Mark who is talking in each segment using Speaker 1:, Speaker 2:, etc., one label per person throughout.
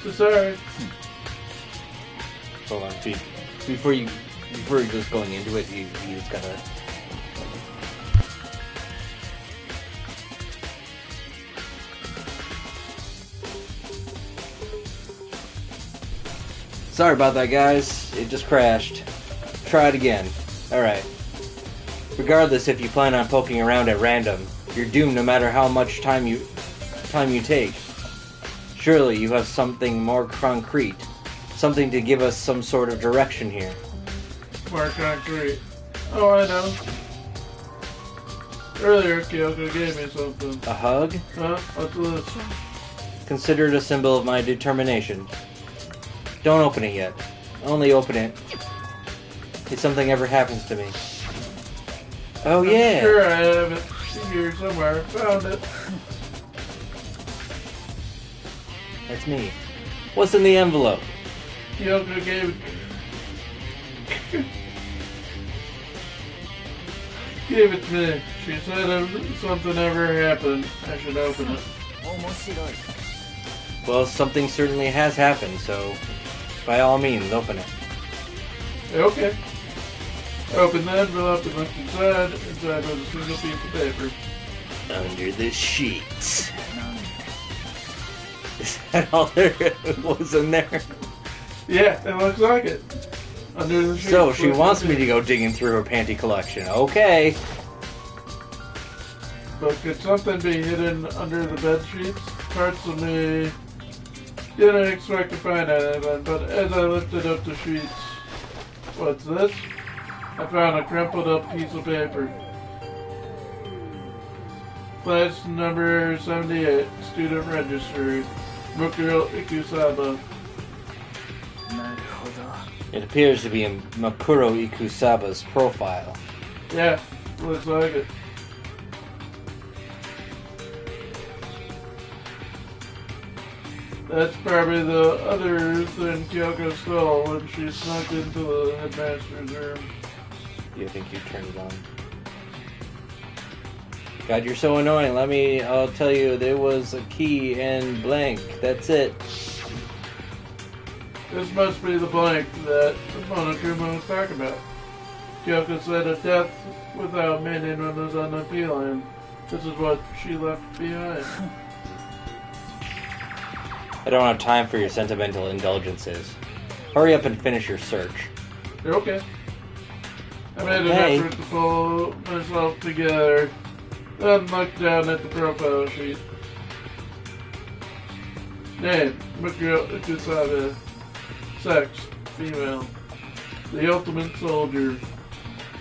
Speaker 1: So sorry.
Speaker 2: Hold on, before you're just going into it, you just gotta. Sorry about that, guys. It just crashed. Try it again. Alright. Regardless if you plan on poking around at random, you're doomed no matter how much time you take. Surely you have something more concrete. Something to give us some sort of direction here.
Speaker 1: More concrete. Oh, I know. Earlier, Kyoko gave me something.
Speaker 2: A hug?
Speaker 1: Huh? What's this?
Speaker 2: Consider it a symbol of my determination. Don't open it yet. Only open it if something ever happens to me. Oh, yeah.
Speaker 1: I'm sure I have it here somewhere. Found it.
Speaker 2: That's me. What's in the envelope?
Speaker 1: Kyoko gave it to me. She said if something ever happened, I should open it.
Speaker 2: Well, something certainly has happened, so by all means, open it.
Speaker 1: Okay. Open the envelope and look inside. Inside was a single piece of paper.
Speaker 2: Under the sheets. Is that all there was in there?
Speaker 1: Yeah, it looks like it. Under the sheets.
Speaker 2: So, she wants me to go digging through her panty collection. Okay.
Speaker 1: But could something be hidden under the bed sheets? Parts of me didn't expect to find anything, but as I lifted up the sheets, what's this? I found a crumpled up piece of paper. Class number 78, student register, Mukuro Ikusaba.
Speaker 2: It appears to be in Makuro Ikusaba's profile.
Speaker 1: Yeah, looks like it. That's probably the other thing Kyoko stole when she snuck into the headmaster's room.
Speaker 2: Do you think you turned it on? God, you're so annoying. I'll tell you, there was a key and blank. That's it.
Speaker 1: This must be the blank that Monokuma was talking about. Kyoko said a death without meaning was unappealing. This is what she left behind.
Speaker 2: I don't have time for your sentimental indulgences. Hurry up and finish your search.
Speaker 1: Okay. I made
Speaker 2: Okay.
Speaker 1: an effort to pull myself together, then looked down at the profile sheet. Name, Mukuro Ikusaba. Sex, female. The ultimate soldier.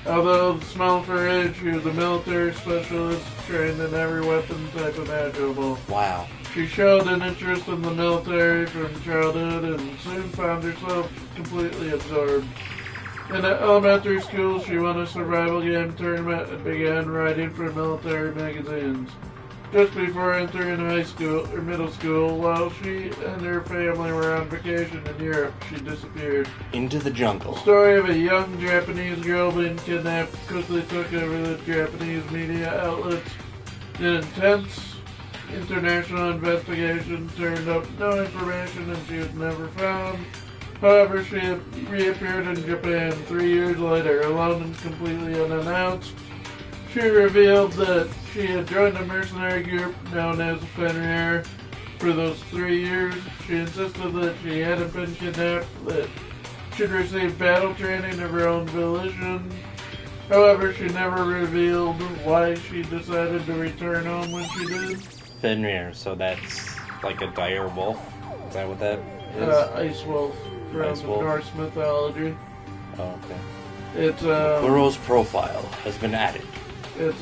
Speaker 1: Although small for her age, she was a military specialist trained in every weapon type imaginable.
Speaker 2: Wow.
Speaker 1: She showed an interest in the military from childhood and soon found herself completely absorbed. In elementary school, she won a survival game tournament and began writing for military magazines. Just before entering high school or middle school, while she and her family were on vacation in Europe, she disappeared.
Speaker 2: Into the jungle.
Speaker 1: The story of a young Japanese girl being kidnapped quickly took over the Japanese media outlets. An intense international investigation turned up no information and she was never found. However, she reappeared in Japan 3 years later, alone and completely unannounced. She revealed that she had joined a mercenary group known as Fenrir. For those 3 years, she insisted that she hadn't been kidnapped, that she'd received battle training of her own volition. However, she never revealed why she decided to return home when she did.
Speaker 2: Fenrir, so that's like a dire wolf? Is that what that is?
Speaker 1: Ice wolf from
Speaker 2: Ice wolf.
Speaker 1: Norse mythology.
Speaker 2: Oh, okay.
Speaker 1: It's
Speaker 2: Kuro's profile has been added.
Speaker 1: It's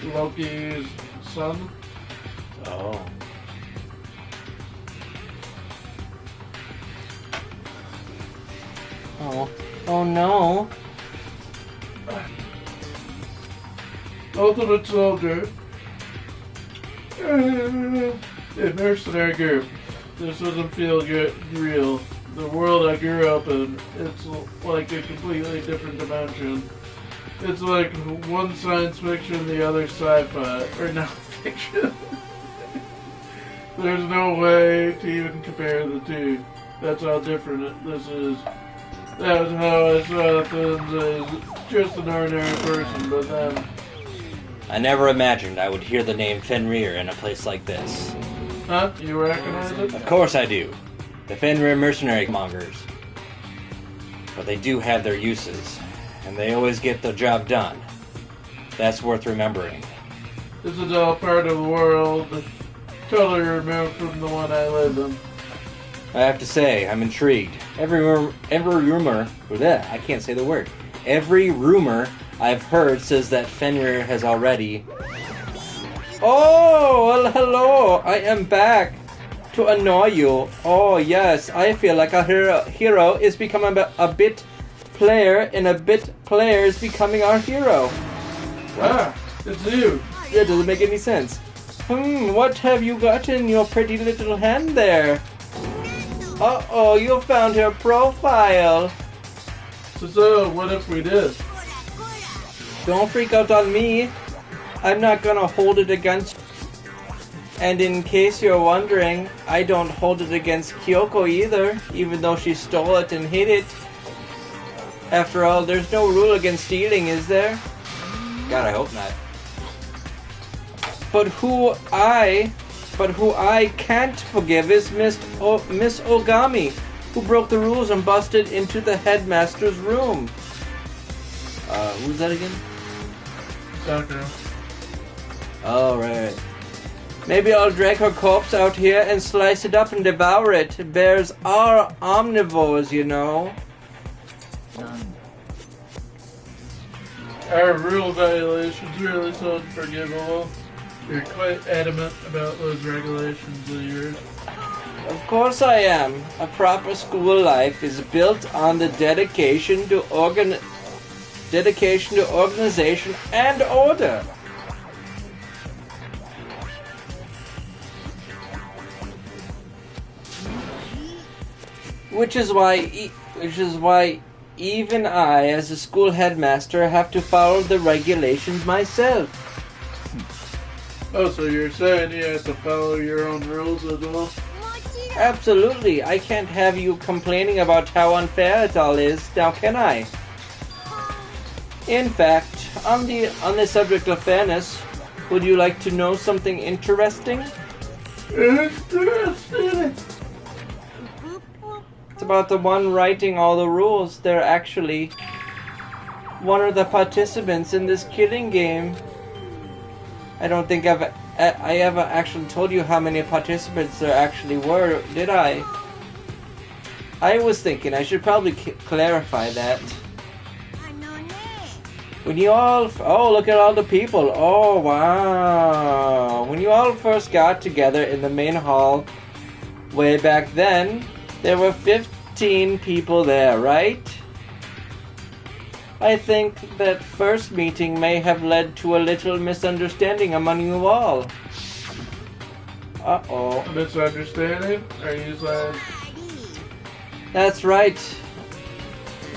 Speaker 1: Loki's son.
Speaker 2: Oh. Oh. Oh no.
Speaker 1: Ultimate soldier. A mercenary group. This doesn't feel good, real. The world I grew up in, it's like a completely different dimension. It's like one science fiction, the other sci-fi, or non-fiction. There's no way to even compare the two. That's how different this is. That's how I saw things as just an ordinary person, but then...
Speaker 2: I never imagined I would hear the name Fenrir in a place like this.
Speaker 1: Huh? You recognize it?
Speaker 2: Of course I do. The Fenrir mercenary mongers. But they do have their uses, and they always get the job done. That's worth remembering.
Speaker 1: This is all part of the world totally removed from the one I live in.
Speaker 2: I have to say, I'm intrigued. Every rumor, I can't say the word. Every rumor I've heard says that Fenrir has already... Oh, well, hello, I am back to annoy you. Oh, yes, I feel like a hero is becoming a bit player, and a bit player is becoming our hero.
Speaker 1: Ah, it's you.
Speaker 2: That doesn't make any sense. What have you got in your pretty little hand there? Uh-oh, you found her profile.
Speaker 1: So, what if we did?
Speaker 2: Don't freak out on me. I'm not gonna hold it against you. And in case you're wondering, I don't hold it against Kyoko either, even though she stole it and hid it. After all, there's no rule against stealing, is there? God, I hope not. But who I can't forgive is Miss Ogami, who broke the rules and busted into the headmaster's room. Who's that again?
Speaker 1: Sakura.
Speaker 2: Oh, right. Maybe I'll drag her corpse out here and slice it up and devour it. Bears are omnivores, you know.
Speaker 1: Our rule violations really so unforgivable. You're quite adamant about those regulations of yours.
Speaker 2: Of course I am. A proper school life is built on the dedication to organization and order. Which is why even I, as a school headmaster, have to follow the regulations myself.
Speaker 1: Oh, so you're saying you have to follow your own rules as well?
Speaker 2: Absolutely. I can't have you complaining about how unfair it all is, now can I? In fact, on the subject of fairness, would you like to know something interesting?
Speaker 1: Interesting.
Speaker 2: It's about the one writing all the rules. They're actually one of the participants in this killing game. I don't think I ever actually told you how many participants there actually were, did I? I was thinking I should probably clarify that. When you all... Oh, look at all the people. Oh, wow. When you all first got together in the main hall way back then, there were 15 people there, right? I think that first meeting may have led to a little misunderstanding among you all. Uh-oh.
Speaker 1: A misunderstanding? Are you saying?
Speaker 2: That's right.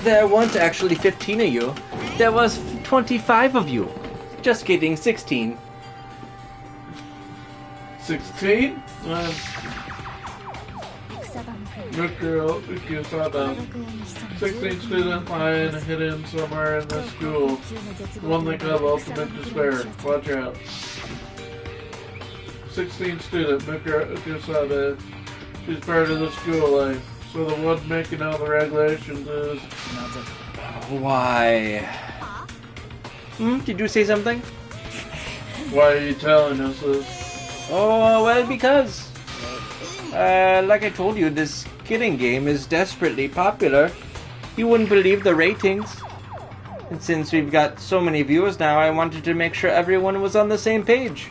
Speaker 2: There weren't actually 15 of you. There was 25 of you. Just kidding, 16.
Speaker 1: 16? Good girl, you saw that. 16 student line hidden somewhere in this school. One they call Ultimate Despair. Watch out. 16 student, Mikusada. She's part of the school life. So the one making all the regulations is...
Speaker 2: Why? Did you say something?
Speaker 1: Why are you telling us this?
Speaker 2: Oh, well, because... like I told you, this killing game is desperately popular. You wouldn't believe the ratings. And since we've got so many viewers now, I wanted to make sure everyone was on the same page.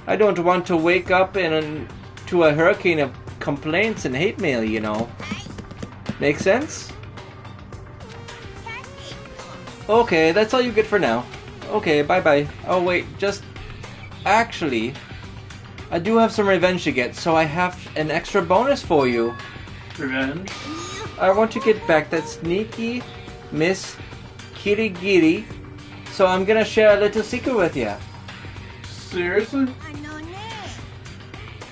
Speaker 2: I don't want to wake up to a hurricane of complaints and hate mail, you know. Make sense? Okay, that's all you get for now. Okay, bye-bye. Oh, wait, just... Actually... I do have some revenge to get, so I have an extra bonus for you.
Speaker 1: Revenge?
Speaker 2: I want to get back that sneaky Miss Kirigiri, so I'm gonna share a little secret with you.
Speaker 1: Seriously?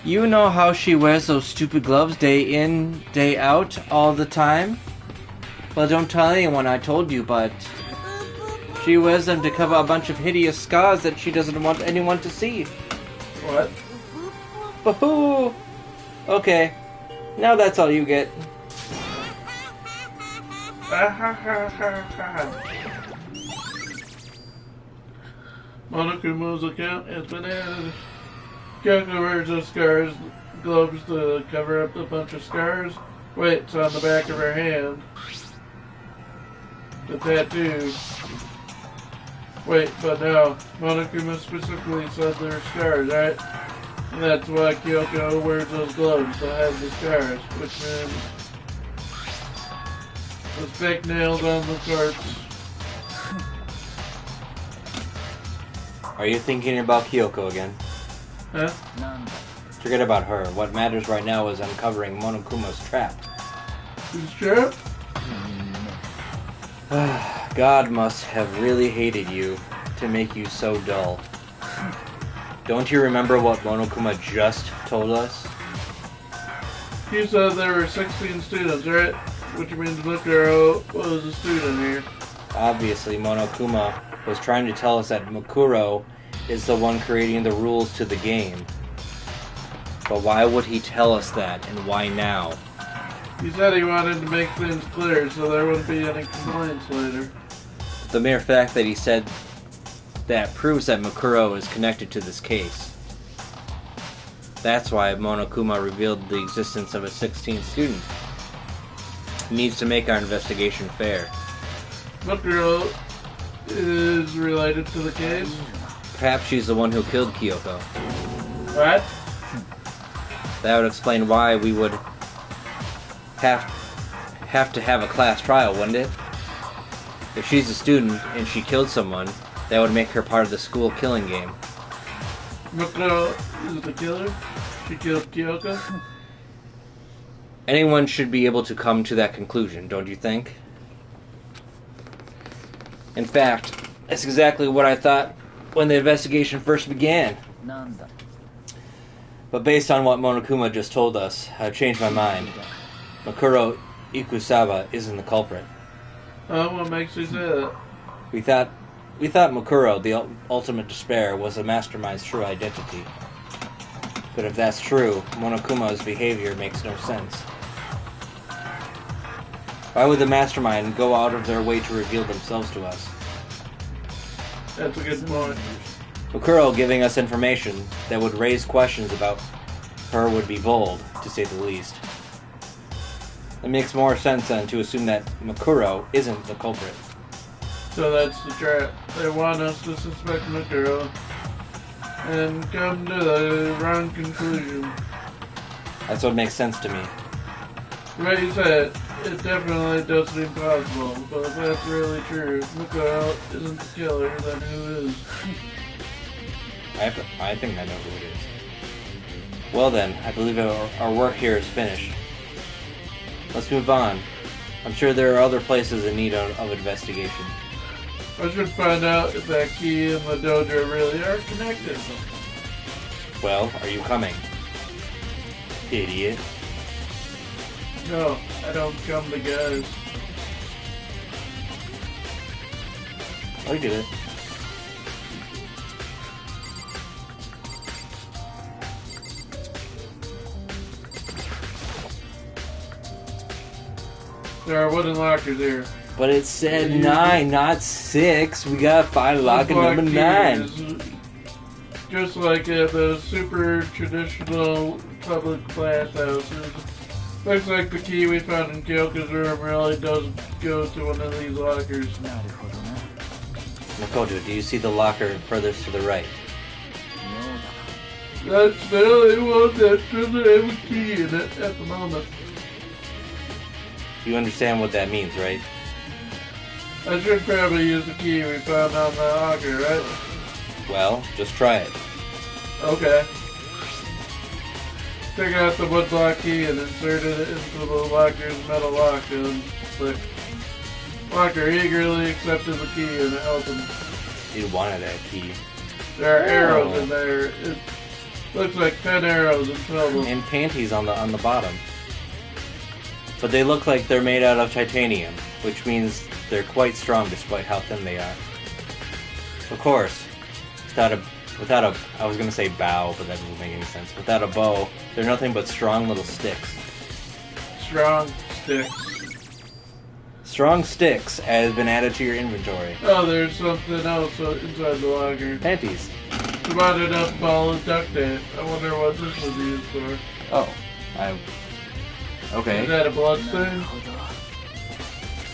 Speaker 2: You know how she wears those stupid gloves day in, day out, all the time? Well, don't tell anyone I told you, but she wears them to cover a bunch of hideous scars that she doesn't want anyone to see.
Speaker 1: What?
Speaker 2: Boo-hoo! Okay, now that's all you get.
Speaker 1: Monokuma's account has been added. Kyoko wears those scars gloves to cover up a bunch of scars. Wait, it's on the back of her hand. The tattoo. Wait, but no. Monokuma specifically said they're scars, right? And that's why Kyoko wears those gloves to hide the scars, which means the fake nails on the corpse.
Speaker 2: Are you thinking about Kyoko again?
Speaker 1: Huh?
Speaker 2: Forget about her. What matters right now is uncovering Monokuma's trap.
Speaker 1: Who's trap?
Speaker 2: God must have really hated you to make you so dull. Don't you remember what Monokuma just told us?
Speaker 1: He said there were 16 students, right? Which means Mukuro was a student here.
Speaker 2: Obviously, Monokuma was trying to tell us that Mukuro is the one creating the rules to the game. But why would he tell us that, and why now?
Speaker 1: He said he wanted to make things clear so there wouldn't be any complaints later.
Speaker 2: The mere fact that he said that proves that Mukuro is connected to this case. That's why Monokuma revealed the existence of a 16th student. He needs to make our investigation fair.
Speaker 1: Mukuro is related to the case?
Speaker 2: Perhaps she's the one who killed Kyoko.
Speaker 1: What?
Speaker 2: That would explain why we would have to have a class trial, wouldn't it? If she's a student and she killed someone, that would make her part of the school killing game.
Speaker 1: Mukuro is the killer? She killed Kyoko?
Speaker 2: Anyone should be able to come to that conclusion, don't you think? In fact, that's exactly what I thought when the investigation first began. But based on what Monokuma just told us, I've changed my mind. Mukuro Ikusawa isn't the culprit.
Speaker 1: Oh, what makes you say that?
Speaker 2: We thought Mukuro, the ultimate despair, was the mastermind's true identity. But if that's true, Monokuma's behavior makes no sense. Why would the mastermind go out of their way to reveal themselves to us?
Speaker 1: That's a good point.
Speaker 2: Mukuro giving us information that would raise questions about her would be bold, to say the least. It makes more sense then to assume that Mukuro isn't the culprit.
Speaker 1: So that's the trap. They want us to suspect Mukuro and come to the wrong conclusion.
Speaker 2: That's what makes sense to me.
Speaker 1: The way you said it definitely does seem possible, but if that's really true, if Mukuro isn't the killer, then who is?
Speaker 2: I think I know who it is. Well then, I believe our work here is finished. Let's move on. I'm sure there are other places in need of investigation.
Speaker 1: I should find out if that key and the dojo really are connected.
Speaker 2: Well, are you coming? Idiot.
Speaker 1: No, I don't come to guys.
Speaker 2: I get it.
Speaker 1: There are wooden lockers here.
Speaker 2: But it said 9, not 6. We gotta find locker number 9.
Speaker 1: Just like at the super traditional public bathhouses. Looks like the key we found in Kyoko's room really does go to one of these lockers.
Speaker 2: Makoto, do you see the locker furthest to the right?
Speaker 1: That's the only one that doesn't have a key in it at the moment.
Speaker 2: You understand what that means, right?
Speaker 1: I should probably use the key we found on the locker, right?
Speaker 2: Well, just try it.
Speaker 1: Okay. Take out the woodblock key and insert it into the locker's metal lock and click. Locker eagerly accepted the key and it opened.
Speaker 2: You wanted that key.
Speaker 1: There are arrows in there. Looks like 10 arrows in total.
Speaker 2: and panties on the bottom. But they look like they're made out of titanium, which means they're quite strong despite how thin they are. Of course, without a I was gonna say bow, but that doesn't make any sense. Without a bow, they're nothing but strong little sticks.
Speaker 1: Strong sticks.
Speaker 2: Strong sticks has been added to your inventory.
Speaker 1: Oh, there's something else inside the locker.
Speaker 2: Panties.
Speaker 1: The modded up ball of duct tape. I wonder what this was used for.
Speaker 2: Oh, okay.
Speaker 1: Is that a blood stain?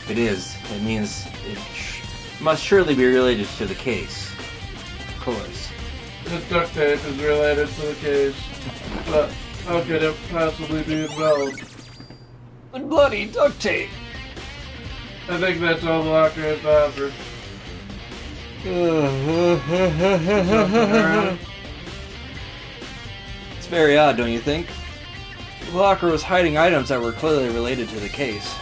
Speaker 2: It is. It means it must surely be related to the case. Of course.
Speaker 1: This duct tape is related to the case. But how could it possibly be involved?
Speaker 2: And bloody duct tape.
Speaker 1: I think that's all the locker has to offer.
Speaker 2: It's very odd, don't you think? The locker was hiding items that were clearly related to the case.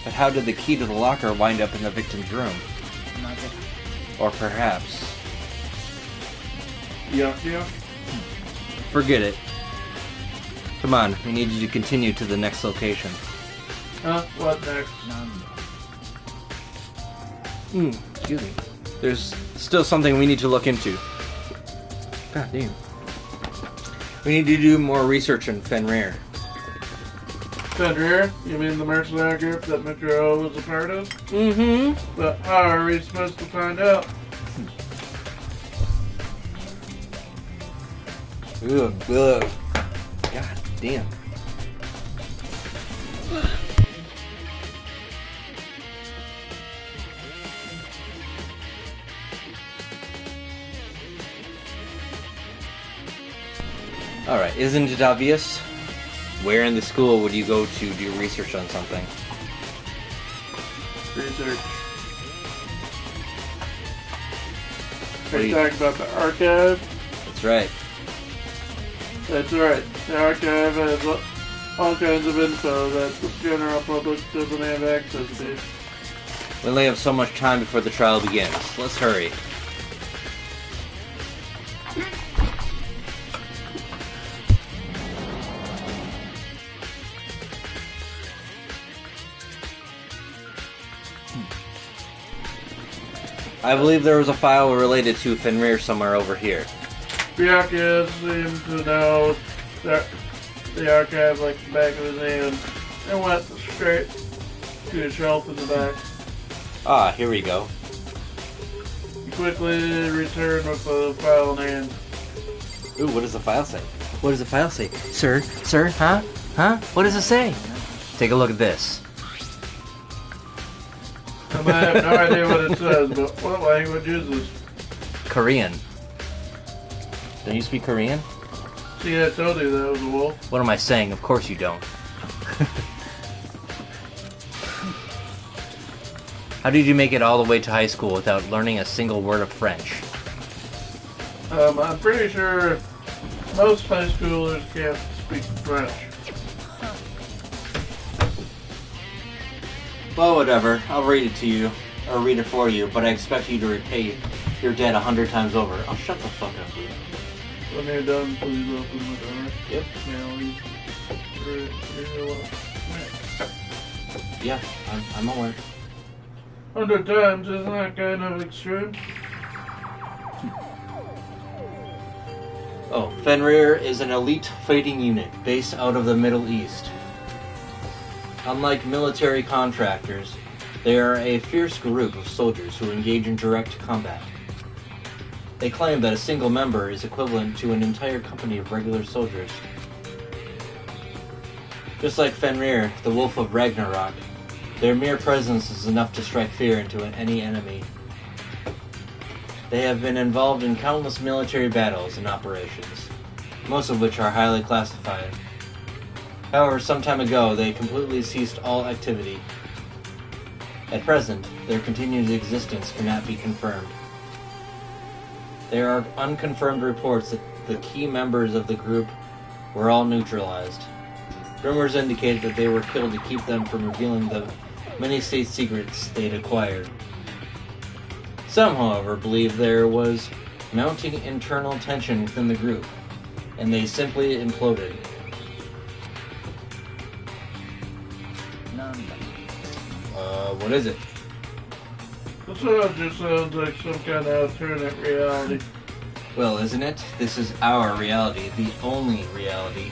Speaker 2: But how did the key to the locker wind up in the victim's room? Or perhaps...
Speaker 1: Yuck, yuck.
Speaker 2: Forget it. Come on, we need you to continue to the next location.
Speaker 1: Huh? What next?
Speaker 2: Excuse me. There's still something we need to look into. God damn. We need to do more research on Fenrir.
Speaker 1: Fenrir? You mean the mercenary group that Mr. O was a part of?
Speaker 2: Mm-hmm.
Speaker 1: But how are we supposed to find out?
Speaker 2: Ugh. God damn. Alright, isn't it obvious? Where in the school would you go to do research on something?
Speaker 1: Research.
Speaker 2: What
Speaker 1: Are
Speaker 2: do
Speaker 1: you
Speaker 2: you-
Speaker 1: talking about the archive?
Speaker 2: That's right.
Speaker 1: That's right. The archive has all kinds of info that the general public doesn't have access to.
Speaker 2: We only have so much time before the trial begins. Let's hurry. I believe there was a file related to Fenrir somewhere over here.
Speaker 1: Byakuya seemed to know that the archive like the back of his hand and went straight to a shelf in the back.
Speaker 2: Ah, here we go.
Speaker 1: He quickly returned with the file in hand.
Speaker 2: Ooh, what does the file say? What does the file say? Sir? Sir? Huh? Huh? What does it say? Take a look at this.
Speaker 1: I have no idea what it says, but what language is this?
Speaker 2: Korean. Don't you speak Korean?
Speaker 1: See, I told you that was a wolf.
Speaker 2: What am I saying? Of course you don't. How did you make it all the way to high school without learning a single word of French?
Speaker 1: I'm pretty sure most high schoolers can't speak French.
Speaker 2: Well, whatever. I'll read it to you, or read it for you, but I expect you to repay your debt 100 times over. Oh, shut the fuck up, dude.
Speaker 1: When you're done, please open the door.
Speaker 2: Yep.
Speaker 1: Now leave.
Speaker 2: Yeah, I'm aware.
Speaker 1: 100 times, isn't that kind of extreme?
Speaker 2: Oh, Fenrir is an elite fighting unit based out of the Middle East. Unlike military contractors, they are a fierce group of soldiers who engage in direct combat. They claim that a single member is equivalent to an entire company of regular soldiers. Just like Fenrir, the Wolf of Ragnarok, their mere presence is enough to strike fear into any enemy. They have been involved in countless military battles and operations, most of which are highly classified. However, some time ago, they completely ceased all activity. At present, their continued existence cannot be confirmed. There are unconfirmed reports that the key members of the group were all neutralized. Rumors indicate that they were killed to keep them from revealing the many state secrets they'd acquired. Some, however, believe there was mounting internal tension within the group, and they simply imploded. What is it?
Speaker 1: This all just sounds like some kind of alternate reality.
Speaker 2: Well, isn't it? This is our reality, the only reality.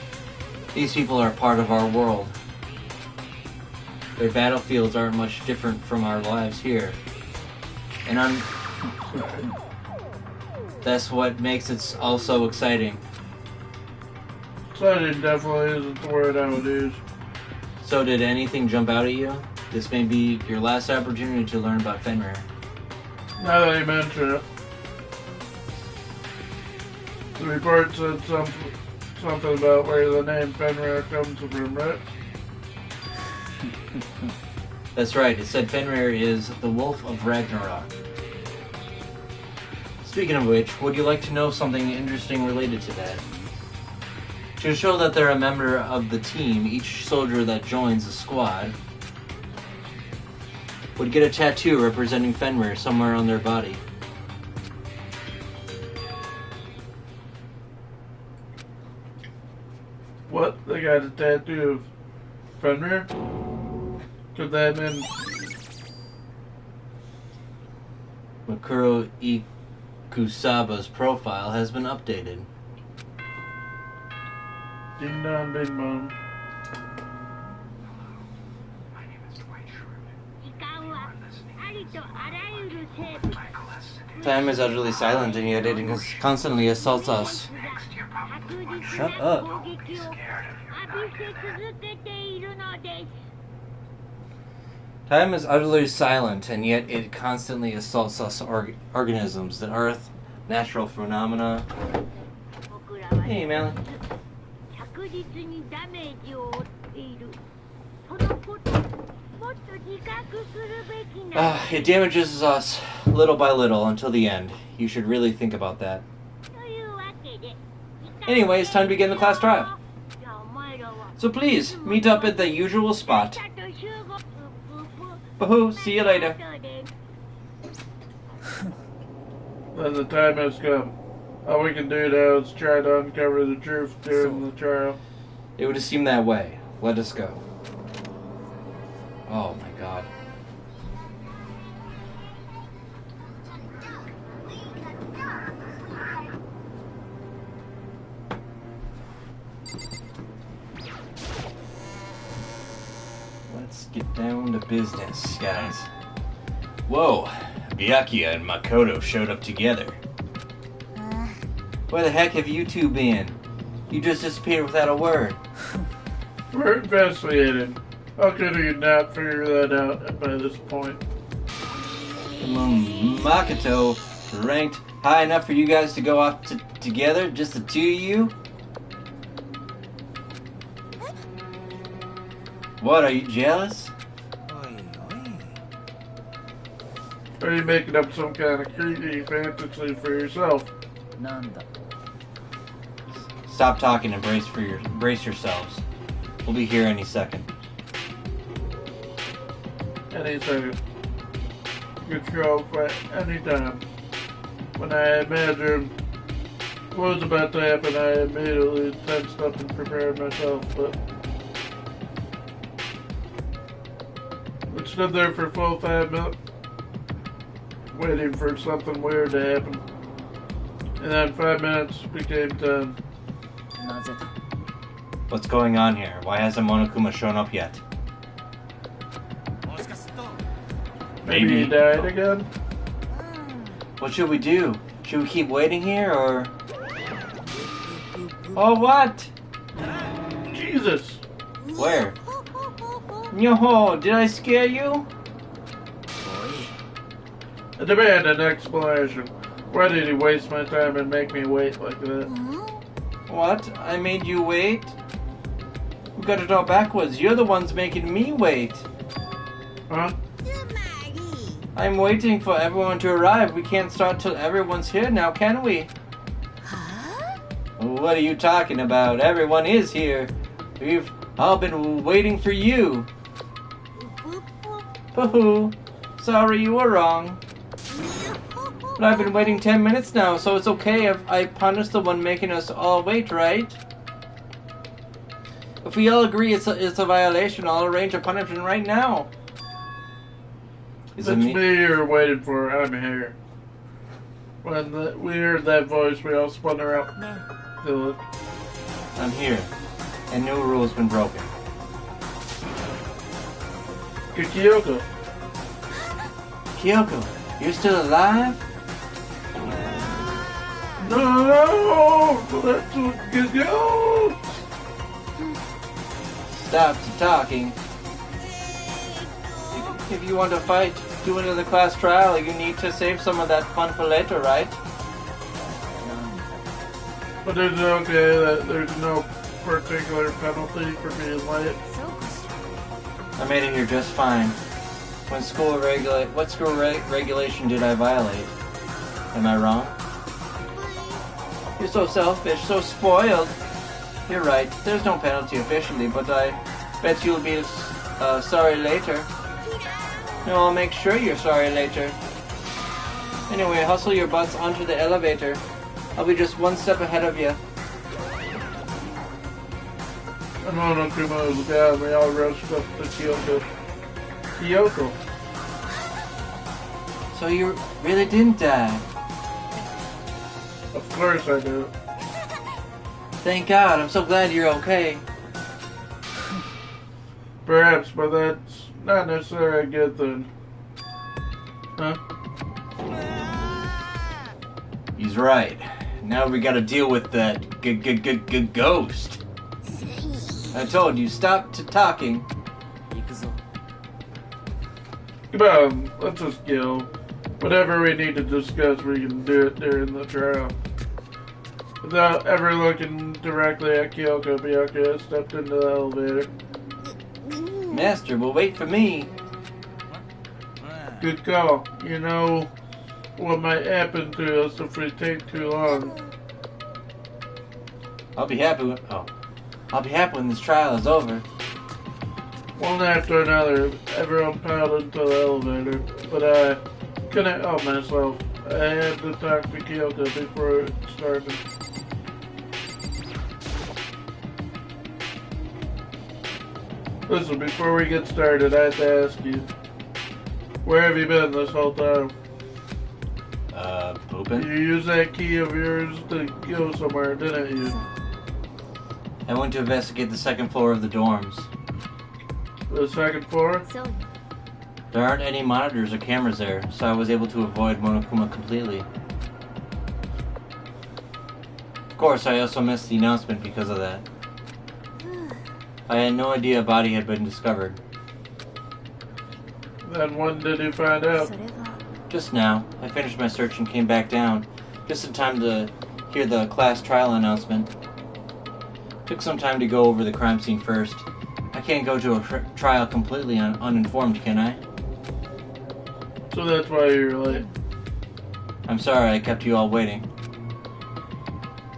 Speaker 2: These people are part of our world. Their battlefields aren't much different from our lives here. And that's what makes it all so exciting.
Speaker 1: Exciting definitely isn't the word I would use.
Speaker 2: So did anything jump out at you? This may be your last opportunity to learn about Fenrir.
Speaker 1: Now that you mention it. The report said something about where the name Fenrir comes from, right?
Speaker 2: That's right, it said Fenrir is the Wolf of Ragnarok. Speaking of which, would you like to know something interesting related to that? To show that they're a member of the team, each soldier that joins the squad would get a tattoo representing Fenrir somewhere on their body.
Speaker 1: What? They got a tattoo of Fenrir? Could that mean
Speaker 2: Makuro Ikusaba's profile has been updated.
Speaker 1: ding dong ding dong?
Speaker 2: Time is utterly silent, and yet it constantly assaults us. Shut up. Time is utterly silent, and yet it constantly assaults us organisms, the earth, natural phenomena. Hey, man. It damages us little by little until the end. You should really think about that. Anyway, it's time to begin the class trial. So please, meet up at the usual spot. Boo-hoo, see you later.
Speaker 1: Then the time has come. All we can do now is try to uncover the truth during the trial.
Speaker 2: It would seem that way. Let us go. Oh my god. Let's get down to business, guys. Whoa, Byakuya and Makoto showed up together. Where the heck have you two been? You just disappeared without a word.
Speaker 1: We're investigating. How could you not figure that out by this point?
Speaker 2: Makoto ranked high enough for you guys to go off together, just the two of you? What, are you jealous?
Speaker 1: Are you making up some kind of creepy fantasy for yourself?
Speaker 2: Stop talking and brace yourselves. We'll be here any second.
Speaker 1: Any second. You could show up at any time. When I imagined what was about to happen, I immediately tensed up and prepared myself, but we stood there for a full 5 minutes, waiting for something weird to happen. And then 5 minutes became 10.
Speaker 2: What's going on here? Why hasn't Monokuma shown up yet?
Speaker 1: Maybe he died again?
Speaker 2: What should we do? Should we keep waiting here, or... Oh, what?
Speaker 1: Jesus!
Speaker 2: Where? Yo, did I scare you?
Speaker 1: I demand an explanation. Why did he waste my time and make me wait like that?
Speaker 2: What? I made you wait? We got it all backwards. You're the ones making me wait.
Speaker 1: Huh?
Speaker 2: I'm waiting for everyone to arrive. We can't start till everyone's here now, can we? What are you talking about? Everyone is here. We've all been waiting for you. Hoo-hoo. Sorry, you were wrong. But I've been waiting 10 minutes now, so it's okay if I punish the one making us all wait, right? If we all agree it's a violation, I'll arrange a punishment right now. Is it
Speaker 1: That's
Speaker 2: me?
Speaker 1: me you're waiting for. I'm here. When we heard that voice, we all spun around. Philip.
Speaker 2: I'm here. And no rule's been broken.
Speaker 1: Kyoko.
Speaker 2: Kyoko, you're still alive?
Speaker 1: No! That's what you go!
Speaker 2: Stop talking. If you want to fight, do another class trial, you need to save some of that fun for later, right?
Speaker 1: But it's okay that there's no particular penalty for being late.
Speaker 2: I made it here just fine. What school regulation did I violate? Am I wrong? You're so selfish, so spoiled. You're right, there's no penalty officially, but I bet you'll be sorry later. No, I'll make sure you're sorry later. Anyway, hustle your butts onto the elevator. I'll be just one step ahead of you.
Speaker 1: And Monokuma was down, we all rushed up to Kyoko. Kyoko.
Speaker 2: So you really didn't die?
Speaker 1: Of course I do.
Speaker 2: Thank God, I'm so glad you're okay.
Speaker 1: Perhaps, but that's not necessarily a good thing. Huh?
Speaker 2: He's right. Now we gotta deal with that ghost. I told you, stop talking.
Speaker 1: Come on, let's just go. Whatever we need to discuss, we can do it during the trial. Without ever looking directly at Kyoko, Byakuya stepped into the elevator.
Speaker 2: Master, well wait for me.
Speaker 1: Good call. You know what might happen to us if we take too long.
Speaker 2: I'll be happy when this trial is over.
Speaker 1: One after another, everyone piled into the elevator, but I couldn't help myself. I had to talk to Kyoko before it started. Listen, before we get started, I have to ask you, where have you been this whole time?
Speaker 2: Pooping?
Speaker 1: You used that key of yours to go somewhere, didn't you?
Speaker 2: I went to investigate the second floor of the dorms.
Speaker 1: The second floor?
Speaker 2: There aren't any monitors or cameras there, so I was able to avoid Monokuma completely. Of course, I also missed the announcement because of that. I had no idea a body had been discovered.
Speaker 1: Then when did you find out?
Speaker 2: Just now. I finished my search and came back down, just in time to hear the class trial announcement. Took some time to go over the crime scene first. I can't go to a trial completely uninformed, can I?
Speaker 1: So that's why you're late.
Speaker 2: I'm sorry I kept you all waiting.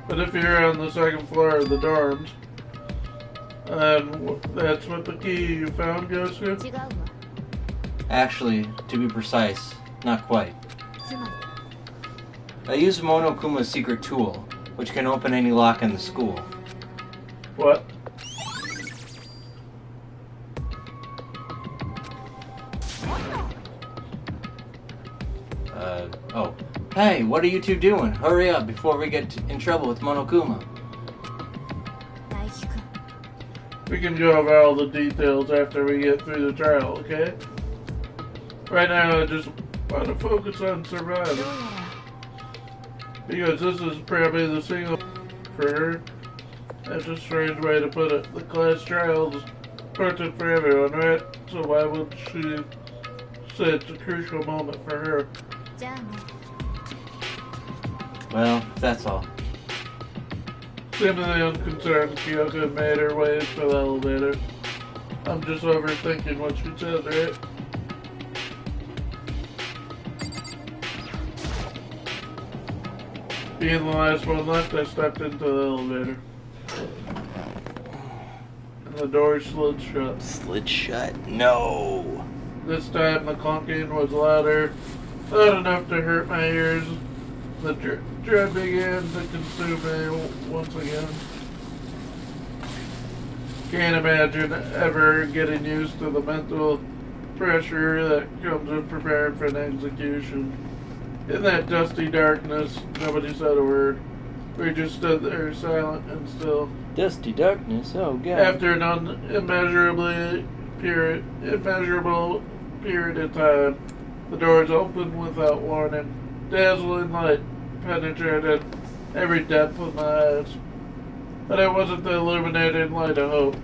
Speaker 1: But if you're on the second floor of the dorms, and that's what the key you found goes to?
Speaker 2: Actually, to be precise, not quite. I used Monokuma's secret tool, which can open any lock in the school.
Speaker 1: What?
Speaker 2: Oh. Hey, what are you two doing? Hurry up before we get in trouble with Monokuma.
Speaker 1: We can go over all the details after we get through the trial, okay? Right now, I just want to focus on surviving. Because this is probably the single for her. That's a strange way to put it. The class trial is important for everyone, right? So why would she say it's a crucial moment for her?
Speaker 2: Well, that's all.
Speaker 1: Seemingly unconcerned, Kyoko made her way to the elevator. I'm just overthinking what she said, right? Being the last one left, I stepped into the elevator. And the door slid shut.
Speaker 2: Slid shut? No.
Speaker 1: This time the clunking was louder Not enough to hurt my ears. The dread began to consume me once again. Can't imagine ever getting used to the mental pressure that comes with preparing for an execution. In that dusty darkness, nobody said a word. We just stood there silent and still.
Speaker 2: Dusty darkness, oh god.
Speaker 1: After an immeasurable period of time, the doors opened without warning. Dazzling light penetrated every depth of my eyes. But it wasn't the illuminating light of hope.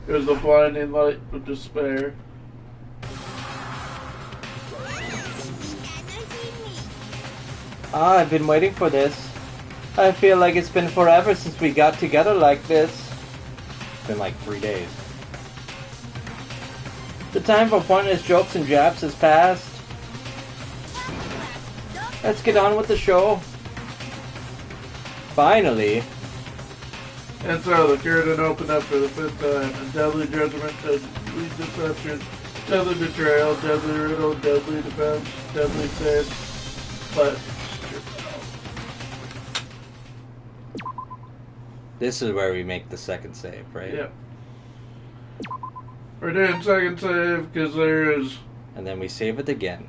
Speaker 1: It was the blinding light of despair.
Speaker 2: I've been waiting for this. I feel like it's been forever since we got together like this. It's been like 3 days. The time for pointless jokes and jabs has passed. Let's get on with the show. Finally.
Speaker 1: And so the curtain opened up for the 5th time. And deadly judgment, deadly deception, deadly betrayal, deadly riddle, deadly defense, deadly save. But
Speaker 2: this is where we make the second save, right?
Speaker 1: yeah. We're doing second save because there is.
Speaker 2: And then we save it again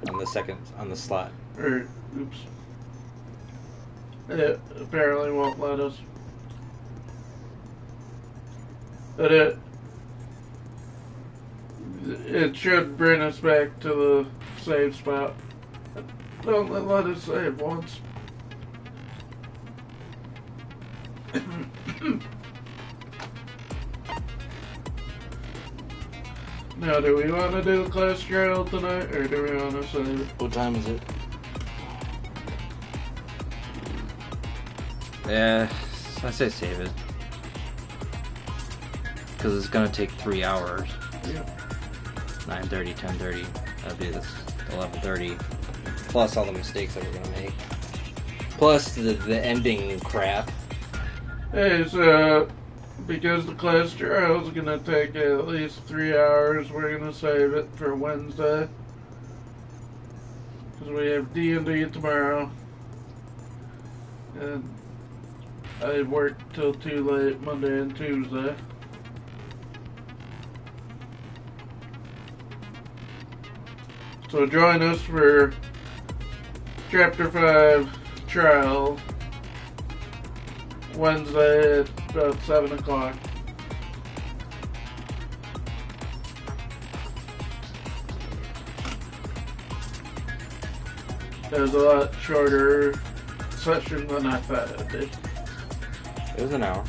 Speaker 2: on the slot.
Speaker 1: Or, oops. It apparently won't let us. But it should bring us back to the save spot. Don't let us save once. Now, do we want to do the class trial tonight, or do we want to save it?
Speaker 2: What time is it? Yeah, I say save it. Because it's going to take 3 hours.
Speaker 1: Yeah.
Speaker 2: 9:30, 10:30. That'll be this 11:30. Plus all the mistakes that we're going to make. Plus the ending crap.
Speaker 1: Hey, so because the class trial is going to take at least 3 hours, we're going to save it for Wednesday. Because we have D&D tomorrow. And I work till too late Monday and Tuesday. So join us for Chapter 5 trial Wednesday at about 7 o'clock. It was a lot shorter session than I thought it'd be.
Speaker 2: It was an hour.